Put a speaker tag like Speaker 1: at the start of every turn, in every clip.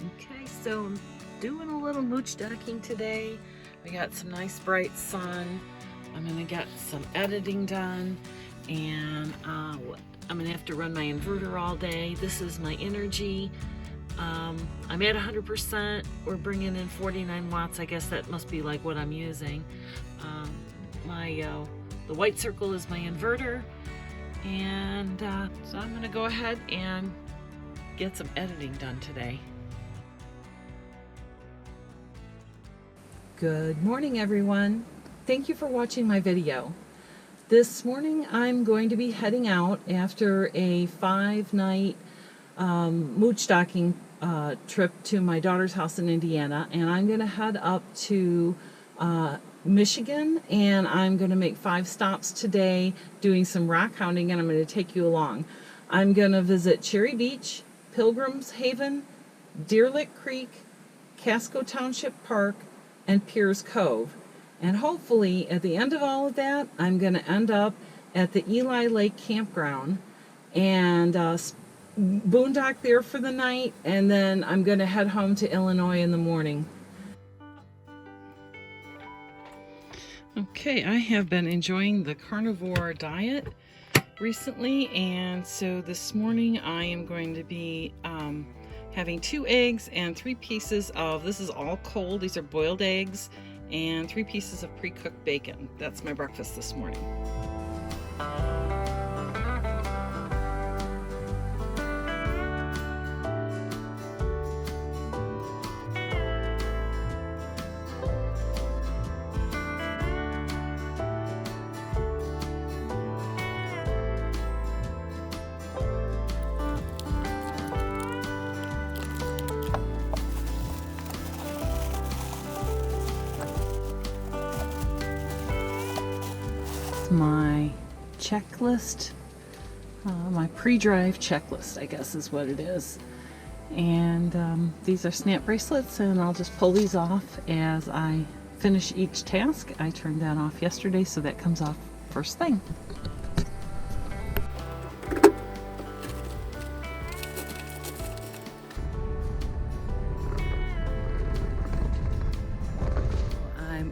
Speaker 1: Okay, so I'm doing a little mooch ducking today. We got some nice bright sun. I'm gonna get some editing done, and I'm gonna have to run my inverter all day. This is my energy. I'm at 100%. We're bringing in 49 watts. I guess that must be like what I'm using. The white circle is my inverter, and so I'm gonna go ahead and get some editing done today. Good morning, everyone. Thank you for watching my video. This morning I'm going to be heading out after a 5-night mooch docking trip to my daughter's house in Indiana, and I'm going to head up to Michigan, and I'm going to make 5 stops today doing some rock hounding, and I'm going to take you along. I'm going to visit Cherry Beach, Pilgrim Haven, Deerlake Creek, Casco Township Park, and Pierce Cove. And hopefully at the end of all of that, I'm going to end up at the Eli Lake Campground and boondock there for the night, and then I'm going to head home to Illinois in the morning. Okay, I have been enjoying the carnivore diet recently, and so this morning I am going to be having 2 eggs and 3 pieces of, this is all cold, these are boiled eggs, and 3 pieces of pre-cooked bacon. That's my breakfast this morning. My checklist, my pre-drive checklist, I guess is what it is. And these are snap bracelets, and I'll just pull these off as I finish each task. I turned that off yesterday, so that comes off first thing.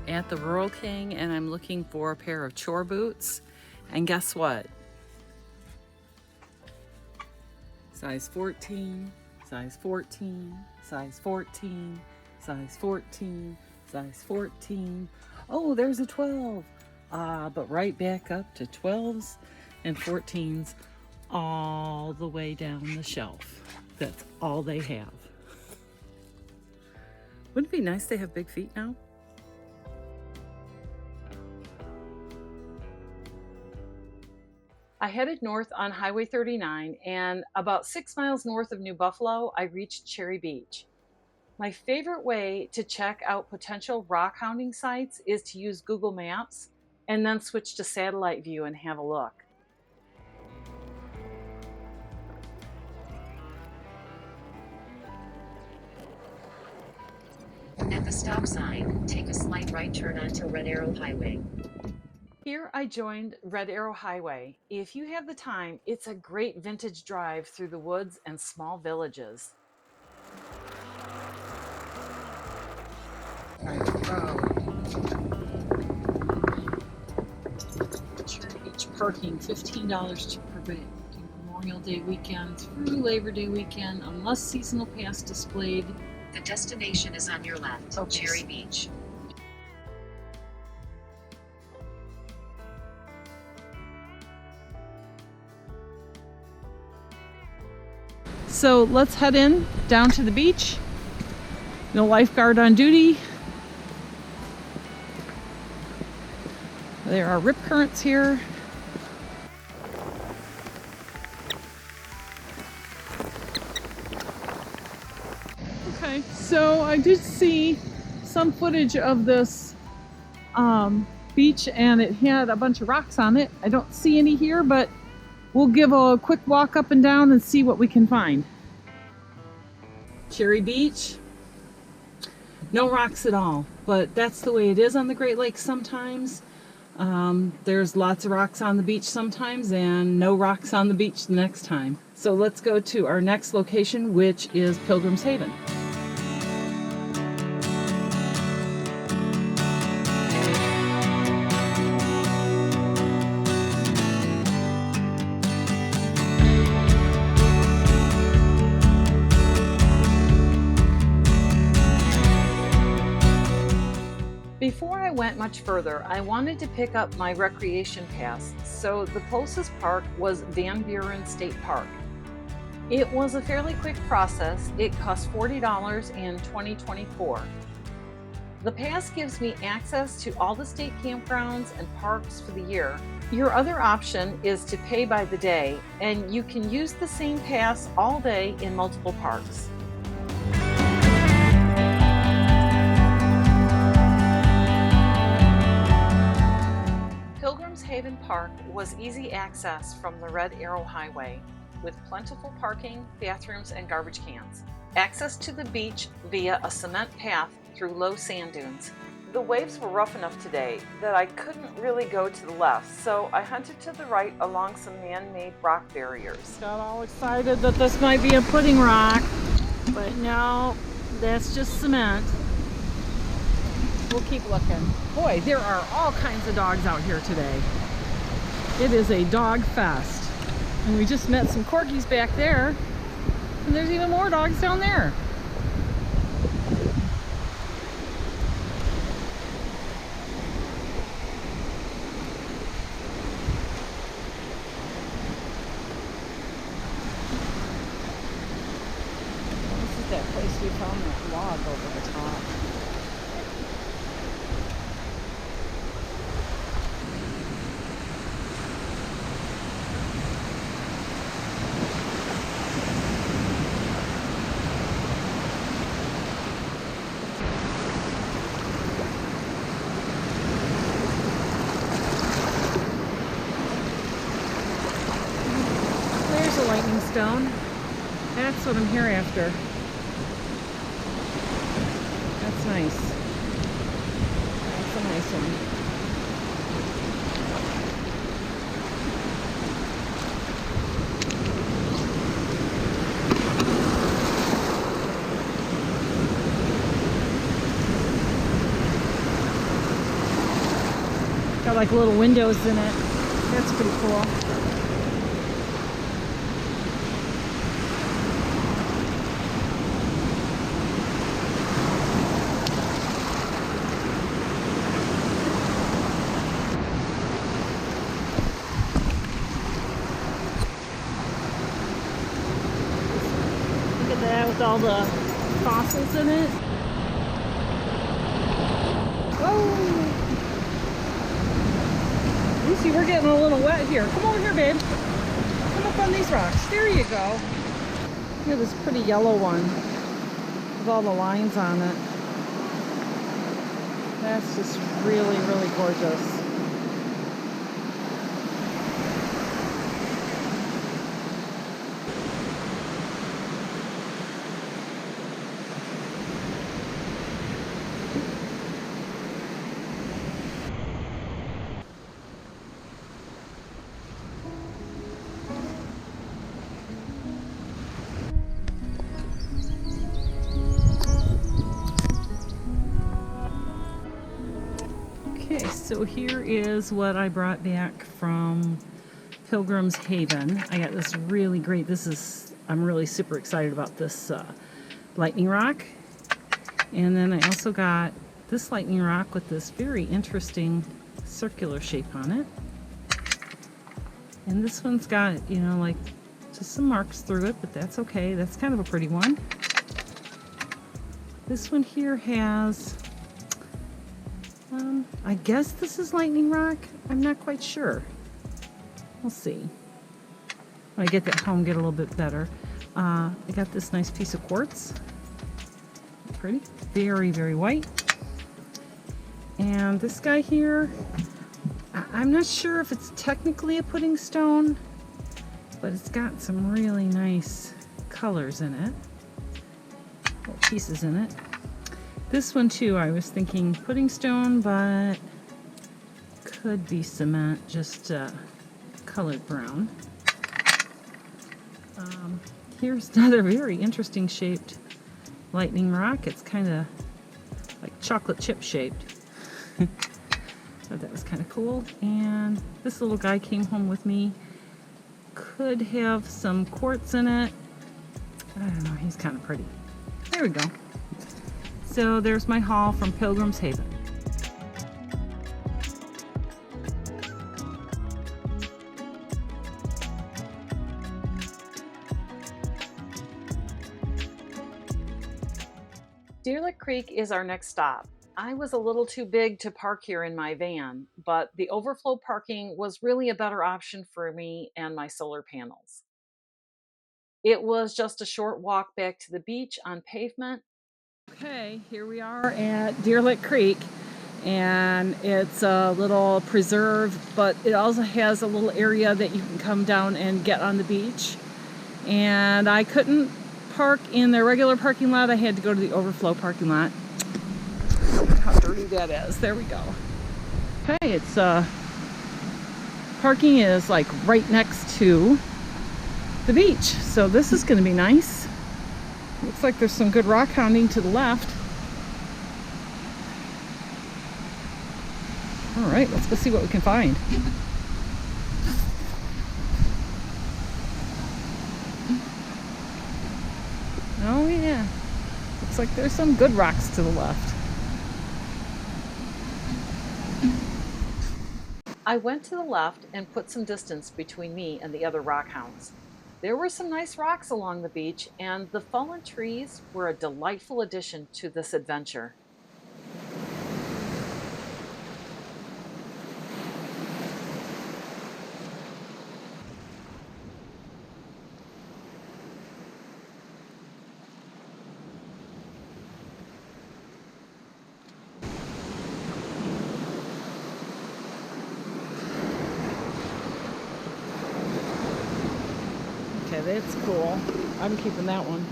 Speaker 1: At the Rural King, and I'm looking for a pair of chore boots, and guess what? Size 14, size 14, size 14, size 14, size 14. Oh, there's a 12. But right back up to 12s and 14s all the way down the shelf. That's all they have. Wouldn't it be nice to have big feet now? I headed north on Highway 39, and about 6 miles north of New Buffalo, I reached Cherry Beach. My favorite way to check out potential rock hounding sites is to use Google Maps and then switch to satellite view and have a look.
Speaker 2: At the stop sign, take a slight right turn onto Red Arrow Highway.
Speaker 1: Here I joined Red Arrow Highway. If you have the time, it's a great vintage drive through the woods and small villages. Cherry Beach parking, $15 per day. Memorial Day weekend through Labor Day weekend, unless seasonal pass displayed.
Speaker 2: The destination is on your left, okay. Cherry Beach.
Speaker 1: So let's head down to the beach. No lifeguard on duty. There are rip currents here. Okay, so I did see some footage of this beach, and it had a bunch of rocks on it. I don't see any here, but we'll give a quick walk up and down and see what we can find. Cherry Beach, no rocks at all, but that's the way it is on the Great Lakes sometimes. There's lots of rocks on the beach sometimes and no rocks on the beach the next time. So let's go to our next location, which is Pilgrim Haven. went much further. I wanted to pick up my recreation pass, so the closest park was Van Buren State Park. It was a fairly quick process. It cost $40 in 2024. The pass gives me access to all the state campgrounds and parks for the year. Your other option is to pay by the day, and you can use the same pass all day in multiple parks. Pilgrim Haven Park was easy access from the Red Arrow Highway, with plentiful parking, bathrooms, and garbage cans. Access to the beach via a cement path through low sand dunes. The waves were rough enough today that I couldn't really go to the left, so I hunted to the right along some man-made rock barriers. Got all excited that this might be a pudding rock, but no, that's just cement. We'll keep looking. Boy, there are all kinds of dogs out here today. It is a dog fest. And we just met some corgis back there, and there's even more dogs down there. This is that place we found that log over the top. There's a lightning stone. That's what I'm here after. That's nice. That's a nice one. Got like little windows in it. That's pretty cool. Look at that with all the fossils in it. Whoa! Lucy, we're getting a little wet here. Come over here, babe. Come up on these rocks. There you go. Look at this pretty yellow one with all the lines on it. That's just really, really gorgeous. Okay, so here is what I brought back from Pilgrim Haven. I got this really great, I'm really super excited about this lightning rock. And then I also got this lightning rock with this very interesting circular shape on it. And this one's got, you know, like just some marks through it, but that's okay. That's kind of a pretty one. This one here has, I guess this is lightning rock. I'm not quite sure. We'll see. When I get that home, get a little bit better. I got this nice piece of quartz. Pretty. Very, very white. And this guy here, I'm not sure if it's technically a pudding stone, but it's got some really nice colors in it. Little pieces in it. This one too, I was thinking pudding stone, but could be cement, just colored brown. Here's another very interesting shaped lightning rock. It's kind of like chocolate chip shaped. Thought that was kind of cool. And this little guy came home with me. Could have some quartz in it. I don't know, he's kind of pretty. There we go. So there's my haul from Pilgrim Haven. Deerlake Creek is our next stop. I was a little too big to park here in my van, but the overflow parking was really a better option for me and my solar panels. It was just a short walk back to the beach on pavement. Okay, here we are at Deerlake Creek, and it's a little preserve, but it also has a little area that you can come down and get on the beach. And I couldn't park in the regular parking lot. I had to go to the overflow parking lot. Look at how dirty that is. There we go. Okay, it's parking is like right next to the beach, so this is going to be nice. Looks like there's some good rock hounding to the left. All right, let's go see what we can find. Oh yeah, looks like there's some good rocks to the left. I went to the left and put some distance between me and the other rock hounds. There were some nice rocks along the beach, and the fallen trees were a delightful addition to this adventure. Okay, that's cool. I'm keeping that one.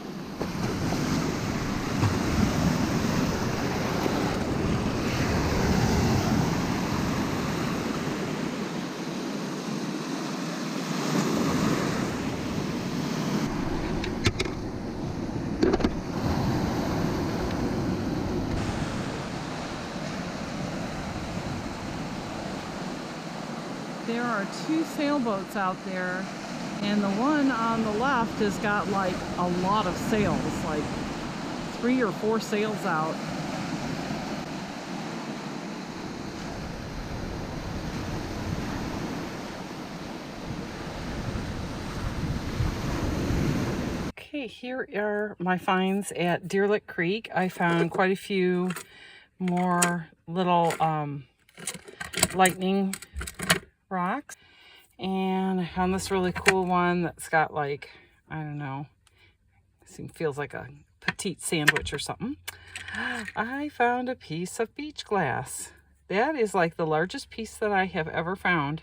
Speaker 1: There are two sailboats out there, and the one on the left has got like a lot of sails, like 3 or 4 sails out. Okay, here are my finds at Deerlake Creek. I found quite a few more little lightning rocks, and I found this really cool one that's got like, I don't know, feels like a petite sandwich or something. I found a piece of beach glass. That is like the largest piece that I have ever found,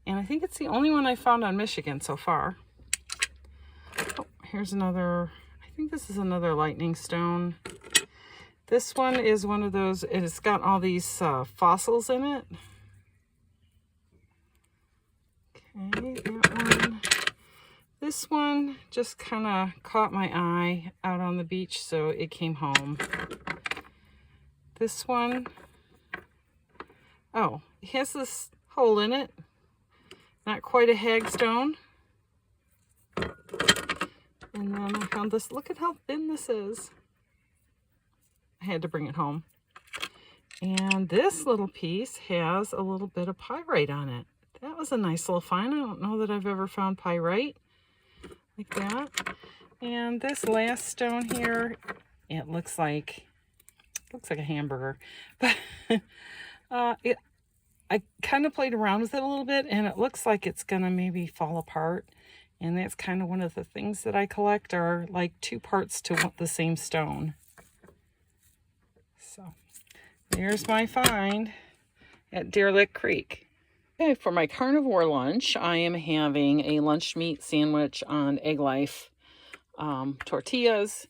Speaker 1: and I think it's the only one I found on Michigan so far. Oh, here's another, I think this is another lightning stone. This one is one of those, it's got all these fossils in it. Okay, that one. This one just kind of caught my eye out on the beach, so it came home. This one, oh, it has this hole in it. Not quite a hagstone. And then I found this. Look at how thin this is. I had to bring it home. And this little piece has a little bit of pyrite on it. That was a nice little find. I don't know that I've ever found pyrite like that. And this last stone here, it looks like a hamburger, but I kind of played around with it a little bit, and it looks like it's gonna maybe fall apart. And that's kind of one of the things that I collect, are like 2 parts to the same stone. So there's my find at Deerlake Creek. Okay, for my carnivore lunch, I am having a lunch meat sandwich on Egg Life tortillas,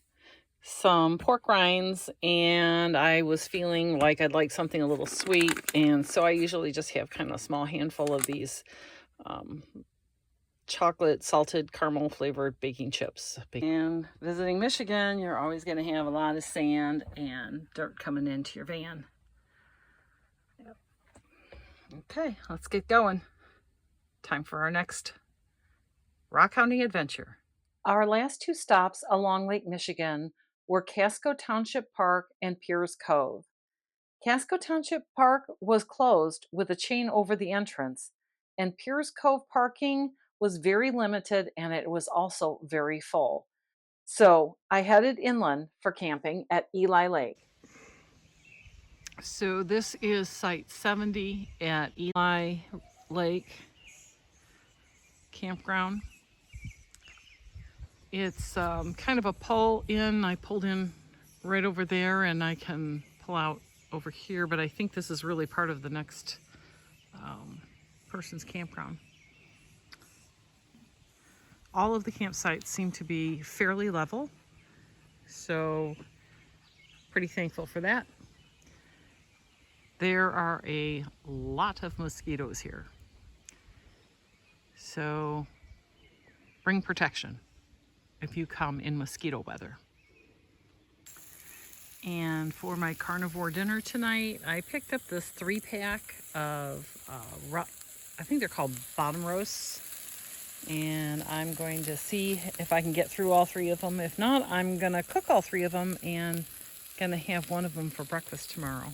Speaker 1: some pork rinds, and I was feeling like I'd like something a little sweet, and so I usually just have kind of a small handful of these chocolate salted caramel flavored baking chips. And visiting Michigan, you're always going to have a lot of sand and dirt coming into your van. Yep. Okay, let's get going. Time for our next rockhounding adventure. Our last 2 stops along Lake Michigan were Casco Township Park and Piers Cove. Casco Township Park was closed with a chain over the entrance, and Piers Cove parking was very limited, and it was also very full. So I headed inland for camping at Eli Lake. So this is site 70 at Eli Lake Campground. It's kind of a pull in. I pulled in right over there and I can pull out over here, but I think this is really part of the next person's campground. All of the campsites seem to be fairly level, so pretty thankful for that. There are a lot of mosquitoes here, so bring protection if you come in mosquito weather. And for my carnivore dinner tonight, I picked up this 3-pack of, I think they're called bottom roasts. And I'm going to see if I can get through all 3 of them. If not, I'm going to cook all 3 of them and going to have one of them for breakfast tomorrow.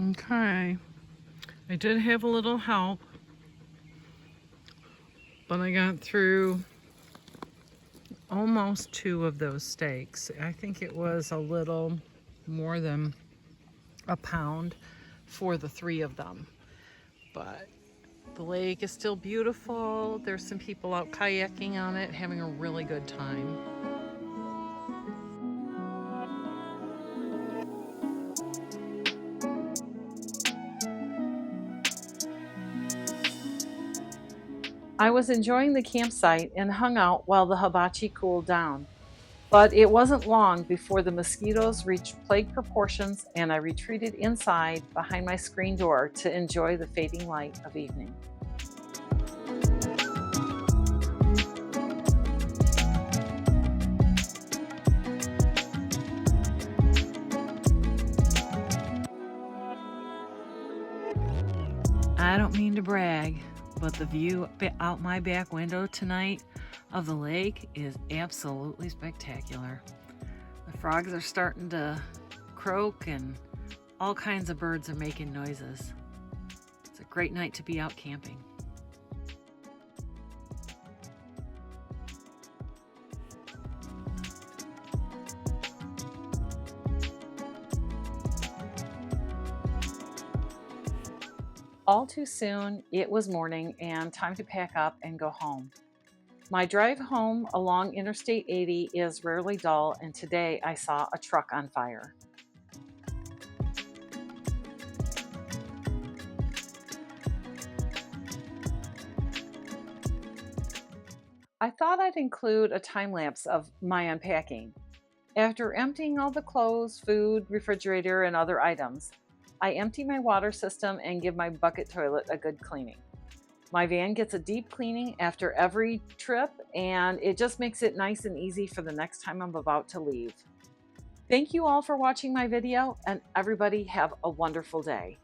Speaker 1: Okay. I did have a little help, but I got through almost 2 of those steaks. I think it was a little more than a pound for the 3 of them. But the lake is still beautiful. There's some people out kayaking on it, having a really good time. I was enjoying the campsite and hung out while the hibachi cooled down. But it wasn't long before the mosquitoes reached plague proportions and I retreated inside behind my screen door to enjoy the fading light of evening. I don't mean to brag, but the view out my back window tonight of the lake is absolutely spectacular. The frogs are starting to croak and all kinds of birds are making noises. It's a great night to be out camping. All too soon, it was morning and time to pack up and go home. My drive home along Interstate 80 is rarely dull, and today I saw a truck on fire. I thought I'd include a time lapse of my unpacking. After emptying all the clothes, food, refrigerator, and other items, I empty my water system and give my bucket toilet a good cleaning. My van gets a deep cleaning after every trip, and it just makes it nice and easy for the next time I'm about to leave. Thank you all for watching my video, and everybody have a wonderful day.